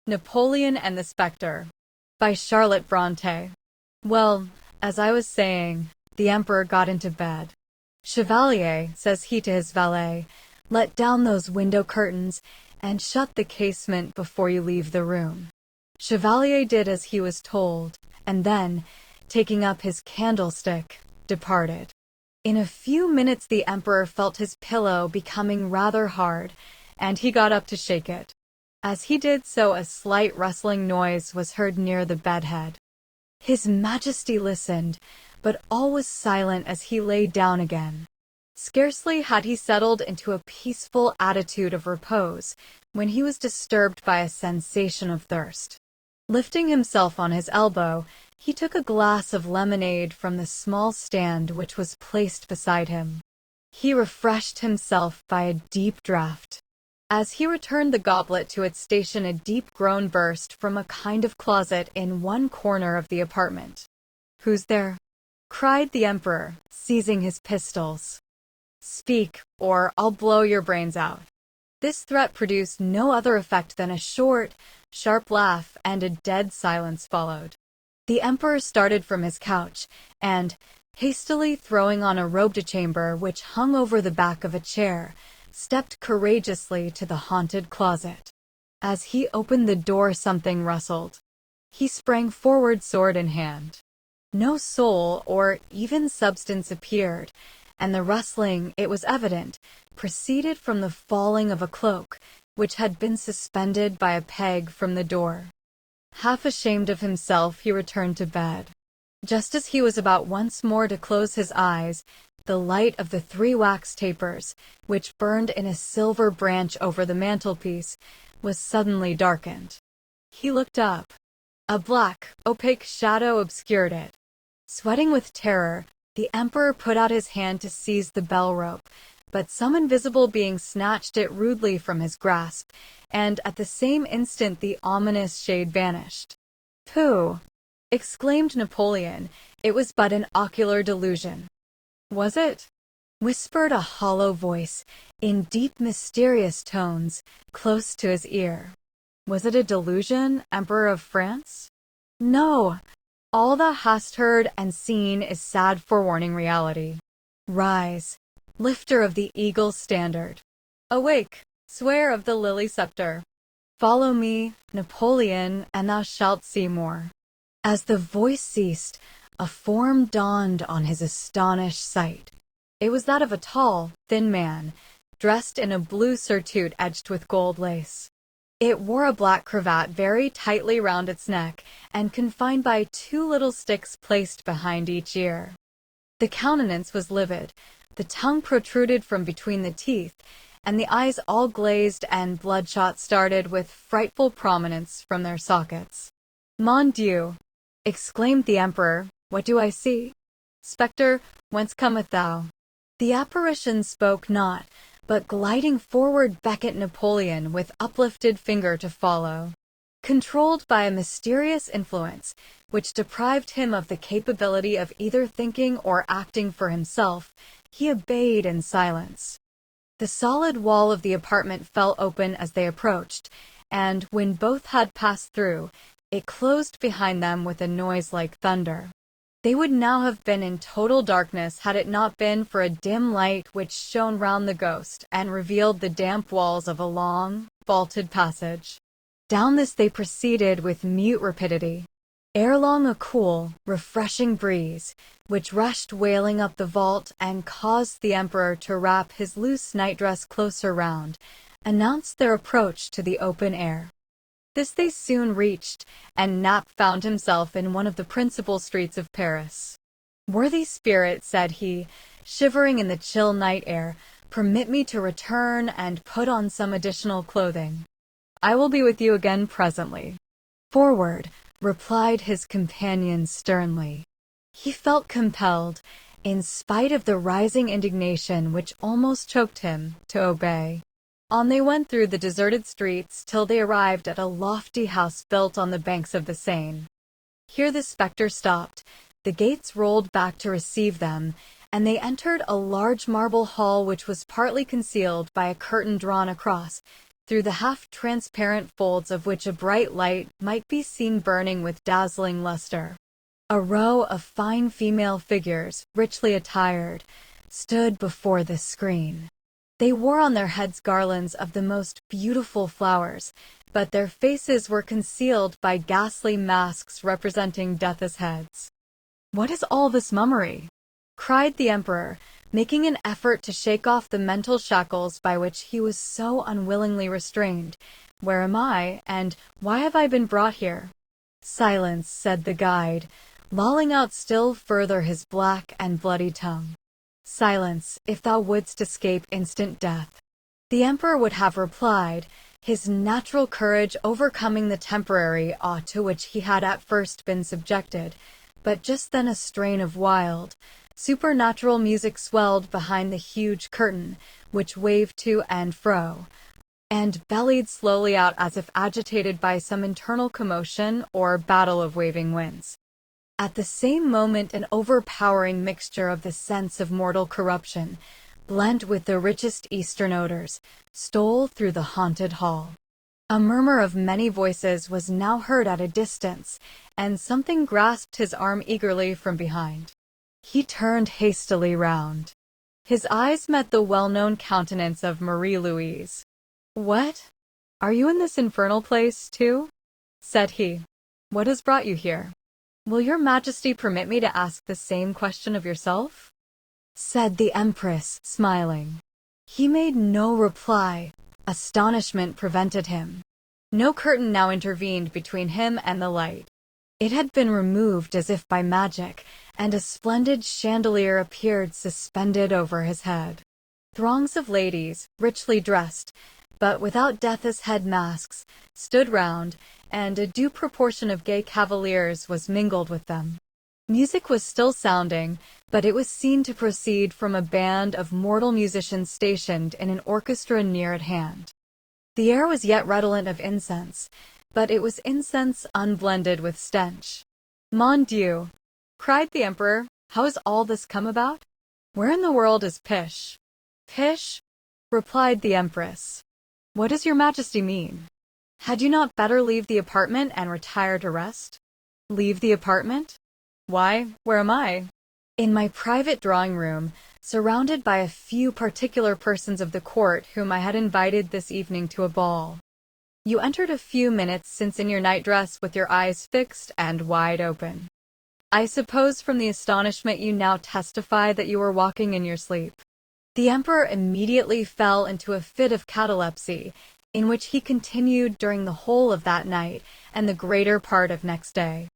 Napoleon and the Spectre by Charlotte Brontë. Well, as I was saying, the Emperor got into bed. "Chevalier," says he to his valet, "let down those window curtains and shut the casement before you leave the room." Chevalier did as he was told, and then, taking up his candlestick, departed. In a few minutes the Emperor felt his pillow becoming rather hard, and he got up to shake it. As he did so, a slight rustling noise was heard near the bedhead. His Majesty listened, but all was silent as he lay down again. Scarcely had he settled into a peaceful attitude of repose when he was disturbed by a sensation of thirst. Lifting himself on his elbow, he took a glass of lemonade from the small stand which was placed beside him. He refreshed himself by a deep draught. As he returned the goblet to its station, a deep groan burst from a kind of closet in one corner of the apartment. "Who's there?" cried the Emperor, seizing his pistols. "Speak, or I'll blow your brains out." This threat produced no other effect than a short, sharp laugh, and a dead silence followed. The Emperor started from his couch, and, hastily throwing on a robe-de-chamber which hung over the back of a chair, stepped courageously to the haunted closet. As he opened the door, something rustled. He sprang forward, sword in hand. No soul or even substance appeared, and the rustling, it was evident, proceeded from the falling of a cloak, which had been suspended by a peg from the door. Half ashamed of himself, he returned to bed. Just as he was about once more to close his eyes, the light of the 3 wax tapers, which burned in a silver branch over the mantelpiece, was suddenly darkened. He looked up. A black, opaque shadow obscured it. Sweating with terror, the Emperor put out his hand to seize the bell rope, but some invisible being snatched it rudely from his grasp, and at the same instant the ominous shade vanished. "Pooh!" exclaimed Napoleon. "It was but an ocular delusion." "Was it?" whispered a hollow voice, in deep mysterious tones, close to his ear. "Was it a delusion, Emperor of France?" "No! All thou hast heard and seen is sad forewarning reality. Rise, lifter of the eagle standard. Awake, swearer of the lily scepter. Follow me, Napoleon, and thou shalt see more." As the voice ceased, a form dawned on his astonished sight. It was that of a tall, thin man, dressed in a blue surtout edged with gold lace. It wore a black cravat very tightly round its neck and confined by 2 little sticks placed behind each ear. The countenance was livid, the tongue protruded from between the teeth, and the eyes, all glazed and bloodshot, started with frightful prominence from their sockets. "Mon Dieu!" exclaimed the Emperor. "What do I see? Spectre, whence cometh thou?" The apparition spoke not, but gliding forward beckoned Napoleon with uplifted finger to follow. Controlled by a mysterious influence, which deprived him of the capability of either thinking or acting for himself, he obeyed in silence. The solid wall of the apartment fell open as they approached, and when both had passed through, it closed behind them with a noise like thunder. They would now have been in total darkness had it not been for a dim light which shone round the ghost and revealed the damp walls of a long, vaulted passage. Down this they proceeded with mute rapidity. Ere long a cool, refreshing breeze, which rushed wailing up the vault and caused the Emperor to wrap his loose nightdress closer round, announced their approach to the open air. This they soon reached, and Nap found himself in one of the principal streets of Paris. "Worthy spirit," said he, shivering in the chill night air, "permit me to return and put on some additional clothing. I will be with you again presently." "Forward," replied his companion sternly. He felt compelled, in spite of the rising indignation which almost choked him, to obey. On they went through the deserted streets till they arrived at a lofty house built on the banks of the Seine. Here the Spectre stopped, the gates rolled back to receive them, and they entered a large marble hall which was partly concealed by a curtain drawn across, through the half-transparent folds of which a bright light might be seen burning with dazzling luster. A row of fine female figures, richly attired, stood before the screen. They wore on their heads garlands of the most beautiful flowers, but their faces were concealed by ghastly masks representing Death's heads. "What is all this mummery?" cried the emperor, making an effort to shake off the mental shackles by which he was so unwillingly restrained. "Where am I, and why have I been brought here?" "Silence," said the guide, lolling out still further his black and bloody tongue. "Silence, if thou wouldst escape instant death." The emperor would have replied, his natural courage overcoming the temporary awe to which he had at first been subjected, but just then a strain of wild, supernatural music swelled behind the huge curtain, which waved to and fro, and bellied slowly out as if agitated by some internal commotion or battle of waving winds. At the same moment an overpowering mixture of the sense of mortal corruption, blent with the richest Eastern odors, stole through the haunted hall. A murmur of many voices was now heard at a distance, and something grasped his arm eagerly from behind. He turned hastily round. His eyes met the well-known countenance of Marie-Louise. "What? Are you in this infernal place, too?" said he. "What has brought you here? Will your Majesty permit me to ask the same question of yourself?" said the Empress, smiling. He made no reply. Astonishment prevented him. No curtain now intervened between him and the light. It had been removed as if by magic, and a splendid chandelier appeared suspended over his head. Throngs of ladies, richly dressed, but without Death's head masks, stood round, and a due proportion of gay cavaliers was mingled with them. Music was still sounding, but it was seen to proceed from a band of mortal musicians stationed in an orchestra near at hand. The air was yet redolent of incense, but it was incense unblended with stench. "Mon Dieu!" cried the emperor. "How has all this come about? Where in the world is Pish?" "Pish?" replied the empress. "What does your Majesty mean? Had you not better leave the apartment and retire to rest?" "Leave the apartment? Why, where am I?" "In my private drawing-room, surrounded by a few particular persons of the court whom I had invited this evening to a ball." "You entered a few minutes since in your nightdress with your eyes fixed and wide open. I suppose from the astonishment you now testify that you were walking in your sleep." The emperor immediately fell into a fit of catalepsy, in which he continued during the whole of that night and the greater part of next day.